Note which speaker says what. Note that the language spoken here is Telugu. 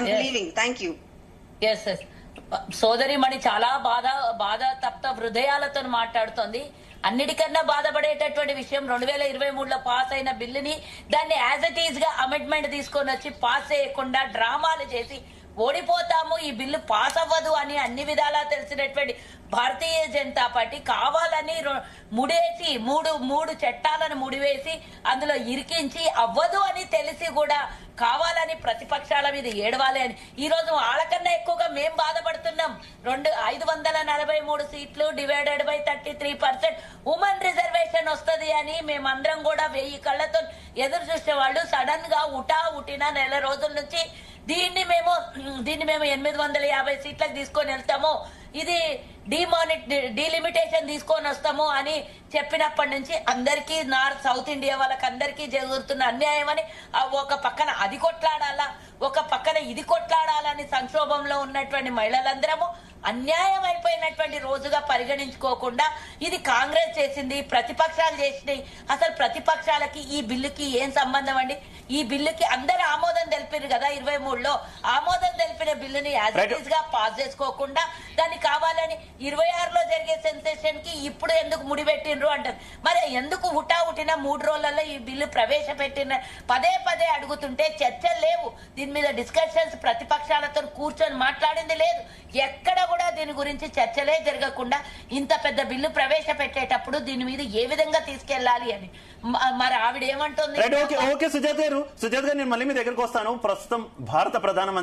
Speaker 1: I'm leaving. Thank you.
Speaker 2: Yes yes సోదరిమణి చాలా బాధ తప్త హృదయాలతో మాట్లాడుతోంది. అన్నిటికన్నా బాధపడేటటువంటి విషయం 2023లో పాస్ అయిన బిల్లుని దాన్ని యాజ్ ఇట్ ఈజ్ గా అమెండ్మెంట్ తీసుకొని వచ్చి పాస్ చేయకుండా డ్రామాలు చేసి ఓడిపోతాము, ఈ బిల్లు పాస్ అవ్వదు అని అన్ని విధాలా తెలిసినటువంటి భారతీయ జనతా పార్టీ కావాలని ముడేసి మూడు చట్టాలను ముడివేసి అందులో ఇరికించి అవ్వదు అని తెలిసి కూడా కావాలని ప్రతిపక్షాల మీద ఏడవాలి అని ఈ రోజు వాళ్ళకన్నా ఎక్కువగా మేం బాధపడుతున్నాం. 543 సీట్లు డివైడెడ్ బై 33% ఉమెన్ రిజర్వేషన్ వస్తుంది అని మేమందరం కూడా 1000 కళ్లతో ఎదురు చూసే వాళ్ళు సడన్ గా ఉటిన నెల రోజుల నుంచి దీన్ని మేము 850 సీట్లకు తీసుకొని వెళ్తాము, ఇది డీలిమిటేషన్ తీసుకొని వస్తాము అని చెప్పినప్పటి నుంచి అందరికీ సౌత్ ఇండియా వాళ్ళకి అందరికీ జరుగుతున్న అన్యాయం అని ఒక పక్కన అది కొట్లాడాలా, ఒక పక్కన ఇది కొట్లాడాలని సంక్షోభంలో ఉన్నటువంటి మహిళలందరము అన్యాయం అయిపోయినటువంటి రోజుగా పరిగణించుకోకుండా ఇది కాంగ్రెస్ చేసింది, ప్రతిపక్షాలు చేసినాయి. అసలు ప్రతిపక్షాలకి ఈ బిల్లుకి ఏం సంబంధం అండి? ఈ బిల్లుకి అందరు ఆమోదం తెలిపారు కదా 23లో. ఆమోదం తెలిపిన బిల్లుని యాజ్ ఇట్ ఈజ్ గా పాస్ చేసుకోకుండా దాన్ని కావాలని 26లో జరిగే సెన్సేషన్ కి ఇప్పుడు ఎందుకు ముడిపెట్టిండ్రు అంటారు. మరి ఎందుకు ఉటిన 3 రోజులలో ఈ బిల్లు ప్రవేశపెట్టిన పదే అడుగుతుంటే చర్చలు లేవు, దీని మీద డిస్కషన్స్ ప్రతిపక్షాలతో కూర్చొని మాట్లాడింది లేదు, ఎక్కడ కూడా దీని గురించి చర్చలే జరగకుండా ఇంత పెద్ద బిల్లు ప్రవేశపెట్టేటప్పుడు దీని మీద ఏ విధంగా తీసుకెళ్లాలి అని మరి ఆవిడ ఏమంటుంది?
Speaker 3: సుజాత్ గారు నేను మళ్ళీ మీ దగ్గరకు వస్తాను. ప్రస్తుతం భారత ప్రధానమంత్రి